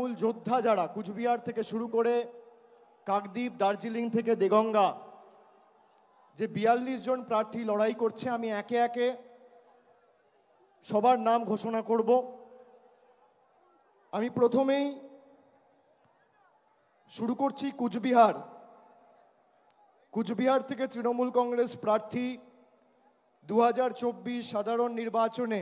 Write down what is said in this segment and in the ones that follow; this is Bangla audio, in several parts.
তৃণমূল যোদ্ধা যারা কুচবিহার থেকে শুরু করে কাকদ্বীপ, দার্জিলিং থেকে দেগঙ্গা, যে 42 জন প্রার্থী লড়াই করছে, আমি একে একে সবার নাম ঘোষণা করব। আমি প্রথমেই শুরু করছি কুচবিহার। কুচবিহার থেকে তৃণমূল কংগ্রেস প্রার্থী 2024 সাধারণ নির্বাচনে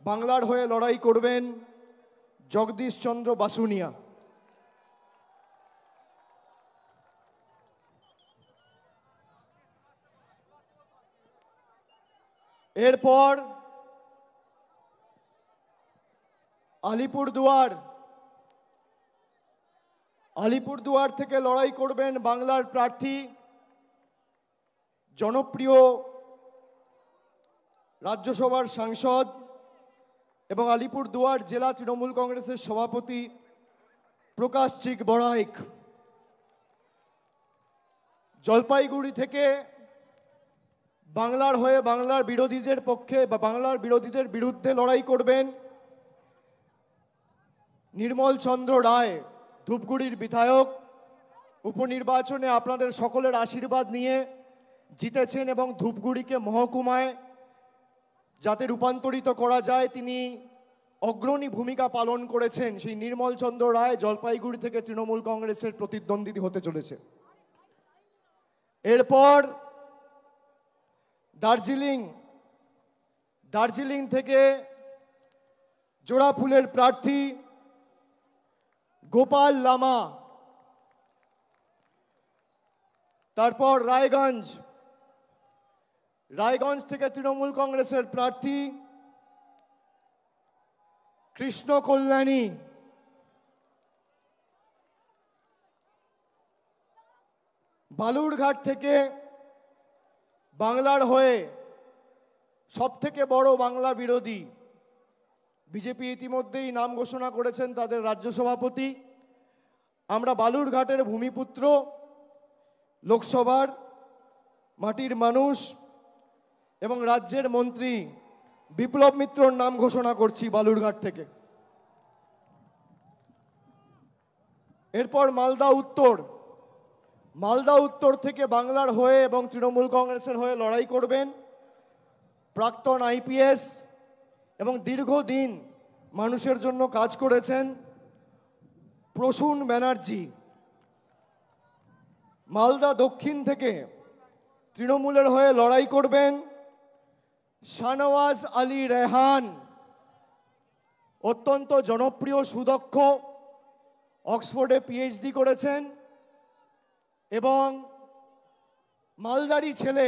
বাংলার হয়ে লড়াই করবেন জগদীশ চন্দ্র বাসুনিয়া। এরপর আলিপুরদুয়ার থেকে লড়াই করবেন বাংলার প্রার্থী, জনপ্রিয় রাজ্যসভার সাংসদ এবং আলিপুরদুয়ার জেলা তৃণমূল কংগ্রেসের সভাপতি প্রকাশ চিক বড়াইক। জলপাইগুড়ি থেকে বাংলার হয়ে বাংলার বিরোধীদের পক্ষে বা বাংলার বিরোধীদের বিরুদ্ধে লড়াই করবেন নির্মল চন্দ্র রায়, ধূপগুড়ির বিধায়ক। উপনির্বাচনে আপনাদের সকলের আশীর্বাদ নিয়ে জিতেছেন এবং ধূপগুড়িকে মহকুমায় যাতে রূপান্তরিত করা যায় তিনি অগ্রণী ভূমিকা পালন করেছেন। সেই নির্মল চন্দ্র রায় জলপাইগুড়ি থেকে তৃণমূল কংগ্রেসের প্রতিদ্বন্দ্বী হতে চলেছে। এরপর দার্জিলিং থেকে জোড়াফুলের প্রার্থী গোপাল লামা। তারপর রায়গঞ্জ থেকে তৃণমূল কংগ্রেসের প্রার্থী কৃষ্ণ কল্যাণী। বালুরঘাট থেকে বাংলার হয়ে সবথেকে বড় বাংলা বিরোধী, বিজেপি ইতিমধ্যেই নাম ঘোষণা করেছেন তাদের রাজ্য সভাপতি। আমরা বালুরঘাটের ভূমিপুত্র, লোকসভার মাটির মানুষ এবং রাজ্যের মন্ত্রী বিপ্লব মিত্রর নাম ঘোষণা করছি বালুরঘাট থেকে। এরপর মালদা উত্তর থেকে বাংলার হয়ে এবং তৃণমূল কংগ্রেসের হয়ে লড়াই করবেন প্রাক্তন আইপিএস এবং দীর্ঘদিন মানুষের জন্য কাজ করেছেন প্রসূন ব্যানার্জি। মালদা দক্ষিণ থেকে তৃণমূলের হয়ে লড়াই করবেন শাহনওয়াজ আলী রেহান, অত্যন্ত জনপ্রিয়, সুদক্ষ, অক্সফোর্ডে পিএইচডি করেছেন এবং মালদারি ছেলে।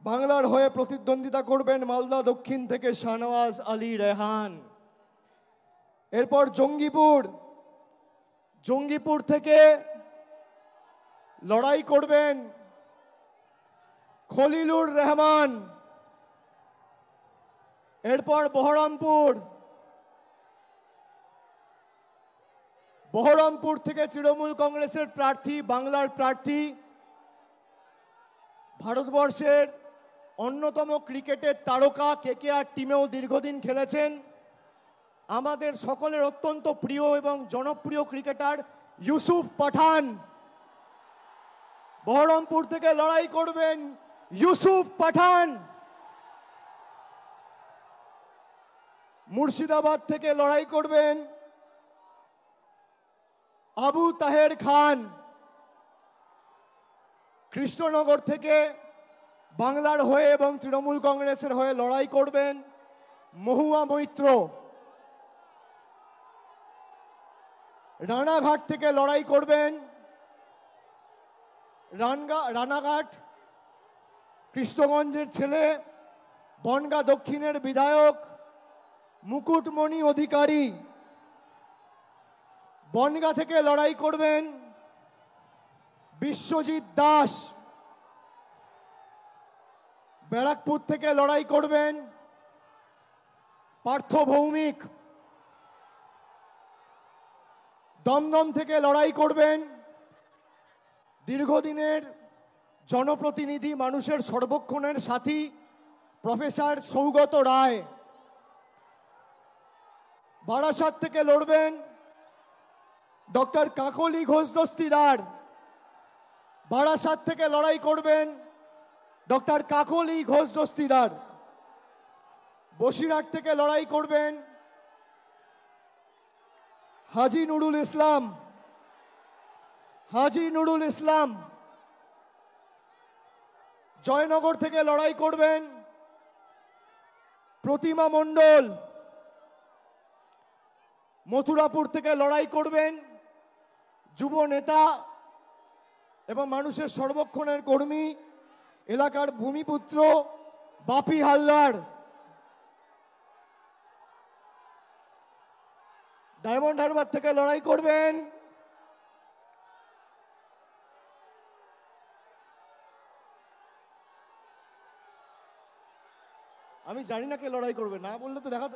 বাংলার হয়ে প্রতিদ্বন্দ্বিতা করবেন মালদা দক্ষিণ থেকে শাহনওয়াজ আলী রেহান। এরপর জঙ্গিপুর থেকে লড়াই করবেন খলিলুর রহমান। এরপর বহরমপুর থেকে তৃণমূল কংগ্রেসের প্রার্থী, বাংলার প্রার্থী, ভারতবর্ষের অন্যতম ক্রিকেটের তারকা, কেকেআর টিমেও দীর্ঘদিন খেলেছেন, আমাদের সকলের অত্যন্ত প্রিয় এবং জনপ্রিয় ক্রিকেটার ইউসুফ পাঠান। বহরমপুর থেকে লড়াই করবেন ইউসুফ পাঠান। মুর্শিদাবাদ থেকে লড়াই করবেন আবু তাহের খান। কৃষ্ণনগর থেকে বাংলার হয়ে এবং তৃণমূল কংগ্রেসের হয়ে লড়াই করবেন মহুয়া মৈত্র। রানাঘাট থেকে লড়াই করবেন রানাঘাট কৃষ্ণগঞ্জের ছেলে, বনগাঁ দক্ষিণের বিধায়ক মুকুটমণি অধিকারী। বনগাঁ থেকে লড়াই করবেন বিশ্বজিৎ দাস। ব্যারাকপুর থেকে লড়াই করবেন পার্থ ভৌমিক। দমদম থেকে লড়াই করবেন দীর্ঘদিনের জনপ্রতিনিধি, মানুষের সর্বক্ষণের সাথী প্রফেসর সৌগত রায়। বারাসাত থেকে লড়বেন ডক্টর কাকলি ঘোষ দস্তিদার। বারাসাত থেকে লড়াই করবেন ডক্টর কাকলি ঘোষ দস্তিদার। বসিরহাট থেকে লড়াই করবেন হাজি নুরুল ইসলাম। হাজি নুরুল ইসলাম। জয়নগর থেকে লড়াই করবেন প্রতিমা মণ্ডল। মথুরাপুর থেকে লড়াই করবেন যুব নেতা এবং মানুষের সর্বক্ষণের কর্মী এলাকার ভূমিপুত্র বাপি হালদার। ডায়মন্ড হারবার থেকে লড়াই করবেন আমি জানি না কে লড়াই করবে, না বললে তো দেখা।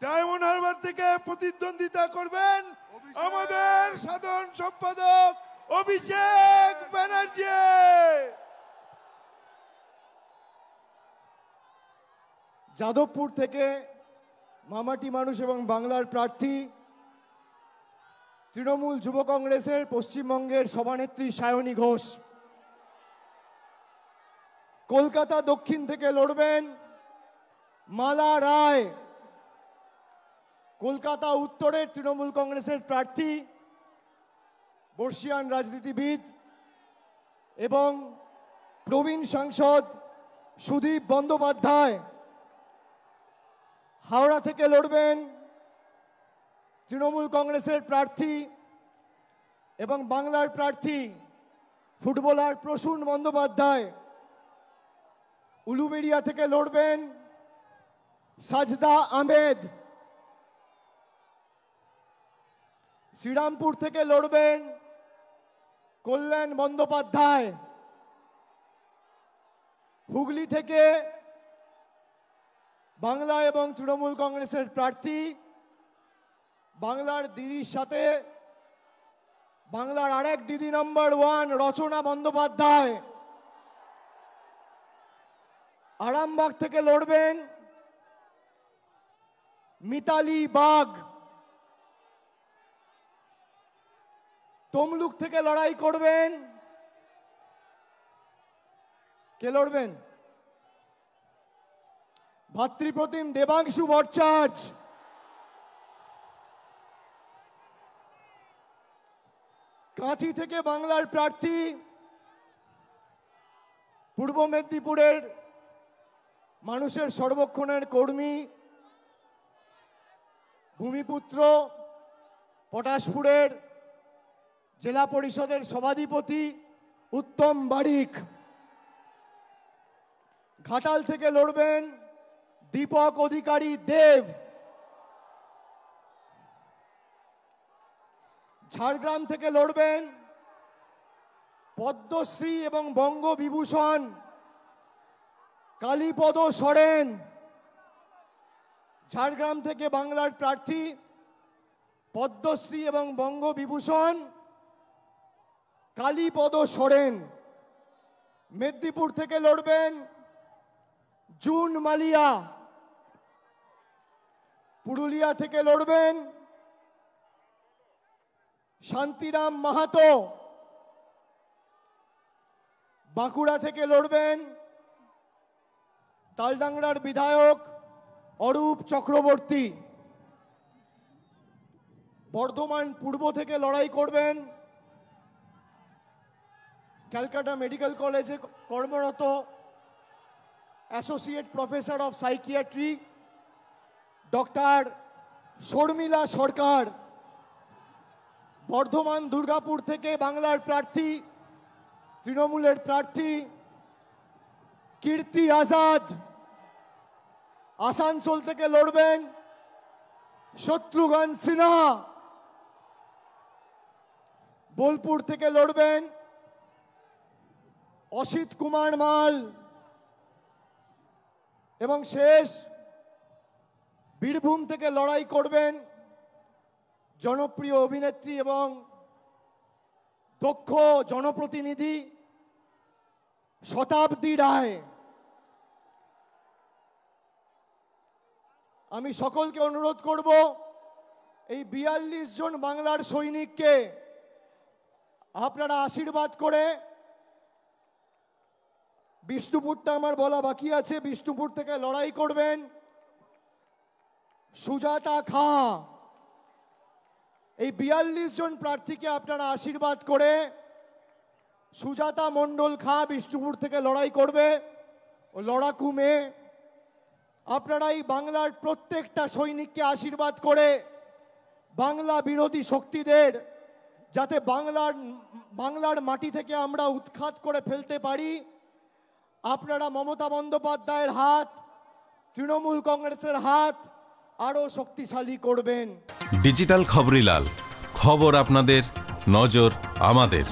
ডায়মন্ড হারবার থেকে প্রতিদ্বন্দ্বিতা করবেন আমাদের সাধারণ সম্পাদক অভিষেক ব্যানার্জি। যাদবপুর থেকে মামাটি মানুষ এবং বাংলার প্রার্থী তৃণমূল যুব কংগ্রেসের পশ্চিমবঙ্গের সভানেত্রী সায়নী ঘোষ। কলকাতা দক্ষিণ থেকে লড়বেন মালা রায়। কলকাতা উত্তরের তৃণমূল কংগ্রেসের প্রার্থী বর্ষিয়ান রাজনীতিবিদ এবং প্রবীণ সাংসদ সুদীপ বন্দ্যোপাধ্যায়। হাওড়া থেকে লড়বেন তৃণমূল কংগ্রেসের প্রার্থী এবং বাংলার প্রার্থী ফুটবলার প্রসূন বন্দ্যোপাধ্যায়। উলুবেড়িয়া থেকে লড়বেন সাজদা আহমেদ। শ্রীরামপুর থেকে লড়বেন কল্যাণ বন্দ্যোপাধ্যায়। হুগলি থেকে বাংলা এবং তৃণমূল কংগ্রেসের প্রার্থী বাংলার দিদির সাথে বাংলার আরেক দিদি নম্বর 1 রচনা বন্দ্যোপাধ্যায়। আরামবাগ থেকে লড়বেন মিতালি বাগ। তমলুক থেকে লড়াই করবেন কে লড়বেন? ভাতৃপ্রতিম দেবাংশু ভট্টাচার্য। কাঁথি থেকে বাংলার প্রার্থী পূর্ব মেদিনীপুরের মানুষের সর্বক্ষণের কর্মী ভূমিপুত্র পটাশপুরের জেলা পরিষদের সভাধিপতি উত্তম বারিক। ঘাটাল থেকে লড়বেন দীপক অধিকারী দেব। ঝাড়গ্রাম থেকে লড়বেন পদ্মশ্রী এবং বঙ্গবিভূষণ কালীপদ সরেন। ঝাড়গ্রাম থেকে বাংলার প্রার্থী পদ্মশ্রী এবং বঙ্গবিভূষণ কালীপদ সরেন। মেদিনীপুর থেকে লড়বেন জুন মালিয়া। পুরুলিয়া থেকে লড়বেন শান্তিরাম মাহাতো। বাঁকুড়া থেকে লড়বেন তালডাংরার বিধায়ক অরূপ চক্রবর্তী। বর্ধমান পূর্ব থেকে লড়াই করবেন ক্যালকাটা মেডিকেল কলেজে কর্মরত associate professor of psychiatry doctor Sharmila Sarkar. Bardhaman Durgapur থেকে বাংলার প্রার্থী তৃণমূলের প্রার্থী কীর্তি আজাদ। আসানসোল থেকে লড়বেন শত্রুঘ্ন সিনহা। বোলপুর থেকে লড়বেন অসিত কুমার মাল। এবং শেষ বীরভূম থেকে লড়াই করবেন জনপ্রিয় অভিনেত্রী এবং দক্ষ জনপ্রতিনিধি শতাব্দী রায়। আমি সকলকে অনুরোধ করব এই 42 জন বাংলার সৈনিককে আপনারা আশীর্বাদ করে, বিষ্ণুপুরটা আমার বলা বাকি আছে, বিষ্ণুপুর থেকে লড়াই করবেন সুজাতা খা। এই 42 জন প্রার্থীকে আপনারা আশীর্বাদ করে সুজাতা মণ্ডল খা বিষ্ণুপুর থেকে লড়াই করবে, ও লড়াকু মেয়ে। আপনারা এই বাংলার প্রত্যেকটা সৈনিককে আশীর্বাদ করে বাংলা বিরোধী শক্তিদের যাতে বাংলার মাটি থেকে আমরা উৎখাত করে ফেলতে পারি, আপনারা মমতা বন্দ্যোপাধ্যায়ের হাত, তৃণমূল কংগ্রেসের হাত আরও শক্তিশালী করবেন। ডিজিটাল খবরিলাল, খবর আপনাদের, নজর আমাদের।